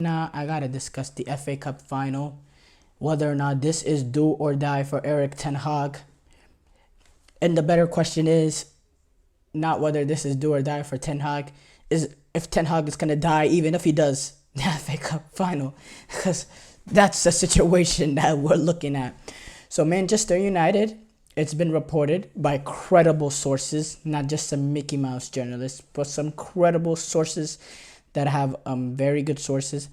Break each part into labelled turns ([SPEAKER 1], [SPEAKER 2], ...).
[SPEAKER 1] Now I gotta discuss the FA Cup final, whether or not this is do or die for Eric Ten Hag. And the better question is not whether this is do or die for Ten Hag, is if Ten Hag is gonna die even if he does the FA Cup final, because that's the situation that we're looking at. So Manchester United, it's been reported by credible sources, not just some Mickey Mouse journalists, but some credible sources that have very good sources.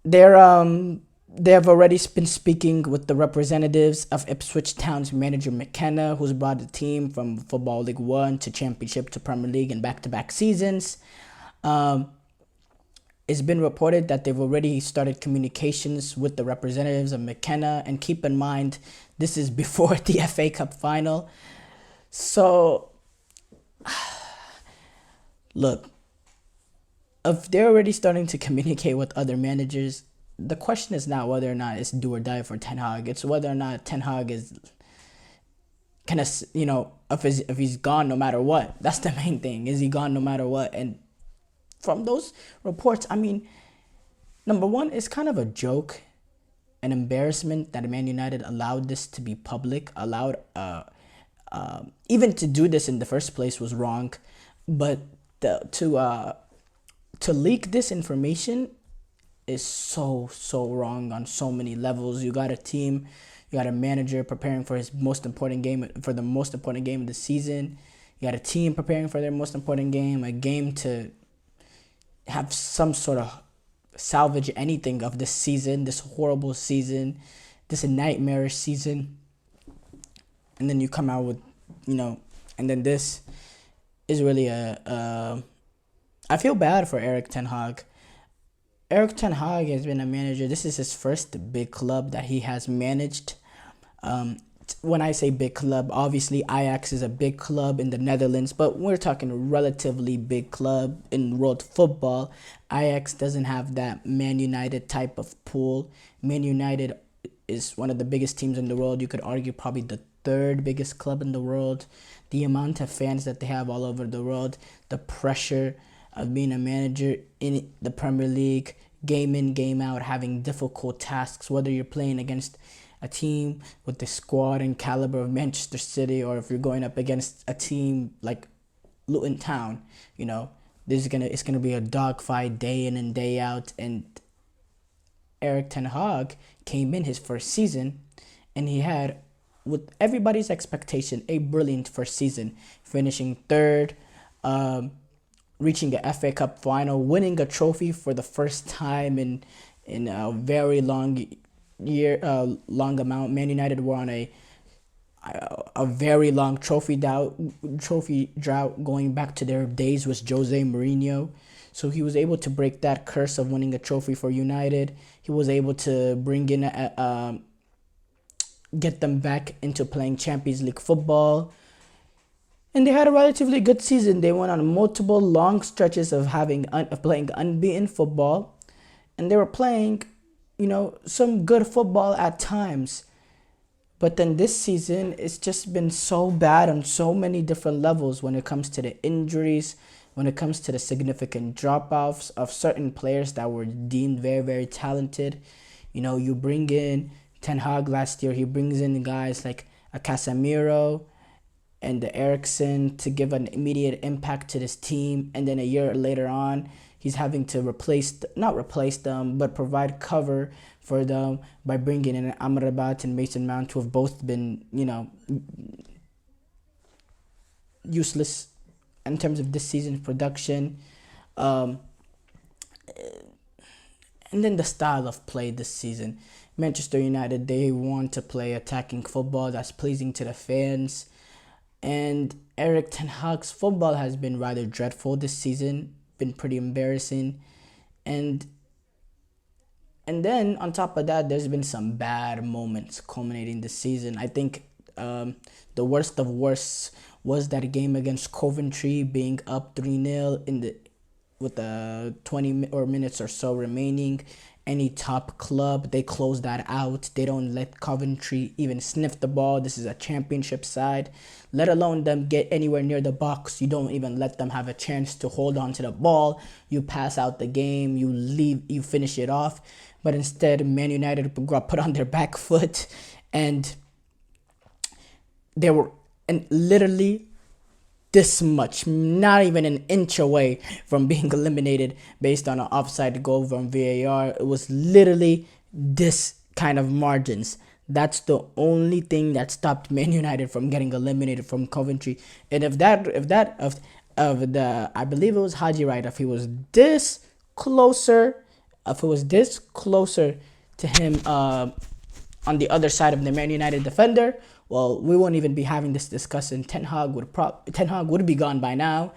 [SPEAKER 1] They have already been speaking with the representatives of Ipswich Town's manager McKenna, who's brought the team from Football League One to Championship to Premier League in back-to-back seasons. It's been reported that they've already started communications with the representatives of McKenna, and keep in mind, this is before the FA Cup final. So, look, if they're already starting to communicate with other managers, the question is not whether or not it's do or die for Ten Hag. It's whether or not Ten Hag is kind of, if he's gone no matter what. That's the main thing. Is he gone no matter what? And from those reports, I mean, number one, it's kind of a joke, an embarrassment that Man United allowed this to be public, even to do this in the first place was wrong, but to leak this information is so wrong on so many levels. You got a team, you got a manager preparing for the most important game of the season. You got a team preparing for their most important game, a game to have some sort of salvage anything of this season, this horrible season, this nightmarish season. And then you come out with, and then this is really I feel bad for Eric Ten Hag. Eric Ten Hag has been a manager. This is his first big club that he has managed. When I say big club, obviously Ajax is a big club in the Netherlands, but we're talking a relatively big club in world football. Ajax doesn't have that Man United type of pool. Man United is one of the biggest teams in the world. You could argue probably the third biggest club in the world. The amount of fans that they have all over the world, the pressure of being a manager in the Premier League, game in, game out, having difficult tasks, whether you're playing against a team with the squad and caliber of Manchester City, or if you're going up against a team like Luton Town, it's gonna be a dogfight day in and day out. And Eric Ten Hag came in his first season, and he had, with everybody's expectation, a brilliant first season, finishing third, reaching the FA Cup final, winning a trophy for the first time in a very long amount. Man United were on a very long trophy drought going back to their days with Jose Mourinho. So he was able to break that curse of winning a trophy for United. He was able to bring in get them back into playing Champions League football. And they had a relatively good season. They went on multiple long stretches of playing unbeaten football, and they were playing, some good football at times. But then this season, it's just been so bad on so many different levels when it comes to the injuries, when it comes to the significant drop-offs of certain players that were deemed very, very talented. You bring in Ten Hag last year, he brings in guys like a Casemiro and the Eriksen to give an immediate impact to this team. And then a year later on, he's having to not replace them, but provide cover for them by bringing in Amrabat and Mason Mount, who have both been, useless in terms of this season's production. And then the style of play this season. Manchester United, they want to play attacking football that's pleasing to the fans. And Eric Ten Hag's football has been rather dreadful this season, been pretty embarrassing. And then on top of that, there's been some bad moments culminating this season. I think the worst of worst was that game against Coventry, being up 3-0 in the 20 minutes or so remaining. Any top club, they close that out. They don't let Coventry even sniff the ball. This is a championship side. Let alone them get anywhere near the box. You don't even let them have a chance to hold on to the ball. You pass out the game. You leave. You finish it off. But instead, Man United got put on their back foot, and they were literally this much, not even an inch away from being eliminated based on an offside goal from VAR. It was literally this kind of margins. That's the only thing that stopped Man United from getting eliminated from Coventry. And if I believe it was Haji, right? If it was this closer to him on the other side of the Man United defender, well, we won't even be having this discussion. Ten Hag would be gone by now,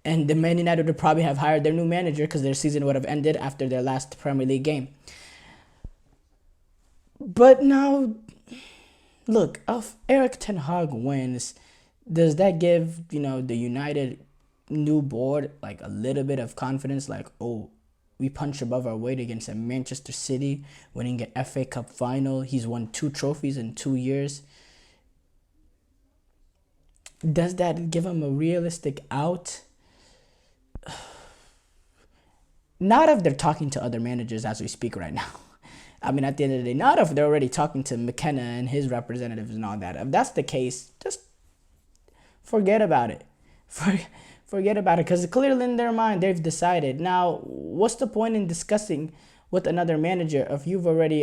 [SPEAKER 1] and the Man United would probably have hired their new manager because their season would have ended after their last Premier League game. But now, look, if Eric Ten Hag wins, does that give the United new board like a little bit of confidence? Like, oh, we punch above our weight against a Manchester City, winning an FA Cup final. He's won 2 trophies in 2 years. Does that give him a realistic out? Not if they're talking to other managers as we speak right now. I mean, at the end of the day, not if they're already talking to McKenna and his representatives and all that. If that's the case, just forget about it. Forget about it, because clearly in their mind, they've decided. Now, what's the point in discussing with another manager if you've already,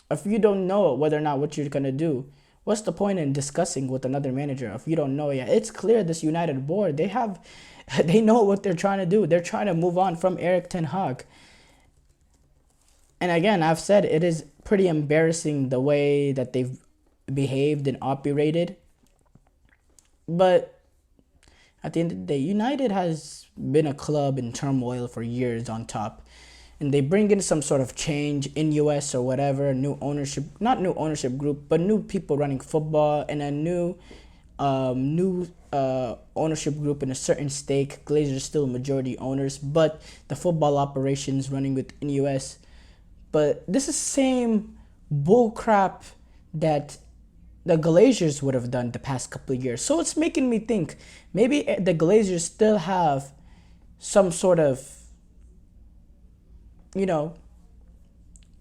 [SPEAKER 1] if you don't know whether or not what you're going to do? What's the point in discussing with another manager if you don't know yet? It's clear this United board, they know what they're trying to do. They're trying to move on from Eric Ten Hag. And again, I've said it is pretty embarrassing the way that they've behaved and operated. But at the end of the day, United has been a club in turmoil for years on top. And they bring in some sort of change in US or whatever, not new ownership group, but new people running football, and a new ownership group in a certain stake. Glazers still majority owners, but the football operations running within US. But this is same bullcrap that the Glazers would have done the past couple of years. So it's making me think maybe the Glazers still have some sort of,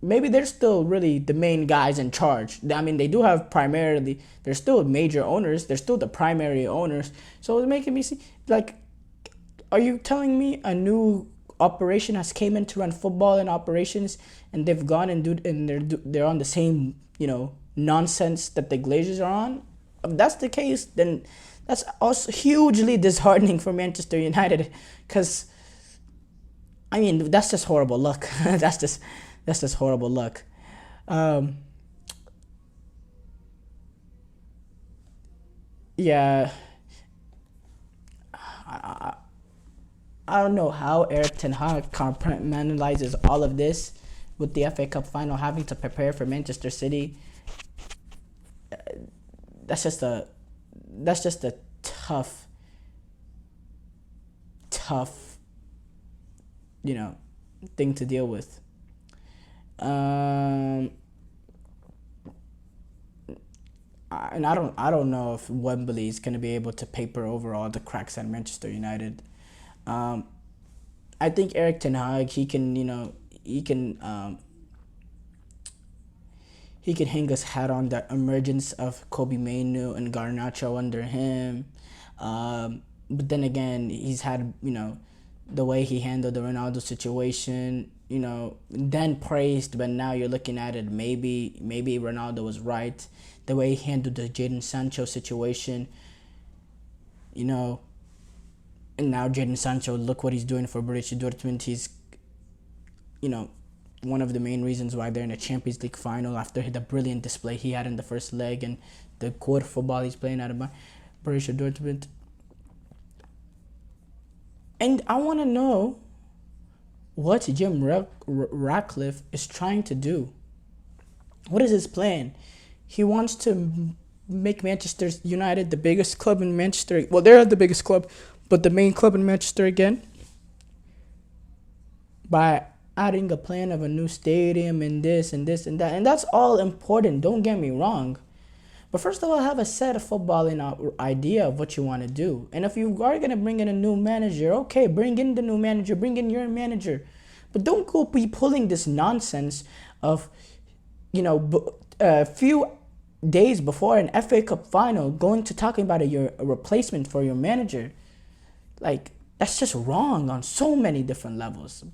[SPEAKER 1] maybe they're still really the main guys in charge. I mean, they do have they're still major owners. They're still the primary owners. So it's making me see, like, are you telling me a new operation has came in to run football and operations, and they've gone and they're on the same, nonsense that the Glazers are on? If that's the case, then that's also hugely disheartening for Manchester United, because I mean, that's just horrible luck. that's just horrible luck. Yeah, I don't know how Eric Ten Hag compartmentalizes all of this with the FA Cup final, having to prepare for Manchester City. That's just a tough, thing to deal with. And I don't know if Wembley is going to be able to paper over all the cracks at Manchester United. I think Eric Ten Hag, he can hang his hat on the emergence of Kobe Mainoo and Garnacho under him. But then again, he's had, the way he handled the Ronaldo situation, then praised, but now you're looking at it, maybe Ronaldo was right. The way he handled the Jadon Sancho situation, and now Jadon Sancho, look what he's doing for Borussia Dortmund. He's, one of the main reasons why they're in a Champions League final after the brilliant display he had in the first leg and the good football he's playing out of Borussia Dortmund. And I want to know what Jim Ratcliffe is trying to do. What is his plan? He wants to make Manchester United the biggest club in Manchester. Well, they're the biggest club, But the main club in Manchester again, by adding a plan of a new stadium and this and this and that, and that's all important. Don't get me wrong. But first of all, have a set of footballing idea of what you want to do. And if you are going to bring in a new manager, okay, bring in the new manager, bring in your manager. But don't go be pulling this nonsense of, a few days before an FA Cup final, going to talking about a replacement for your manager. Like, that's just wrong on so many different levels.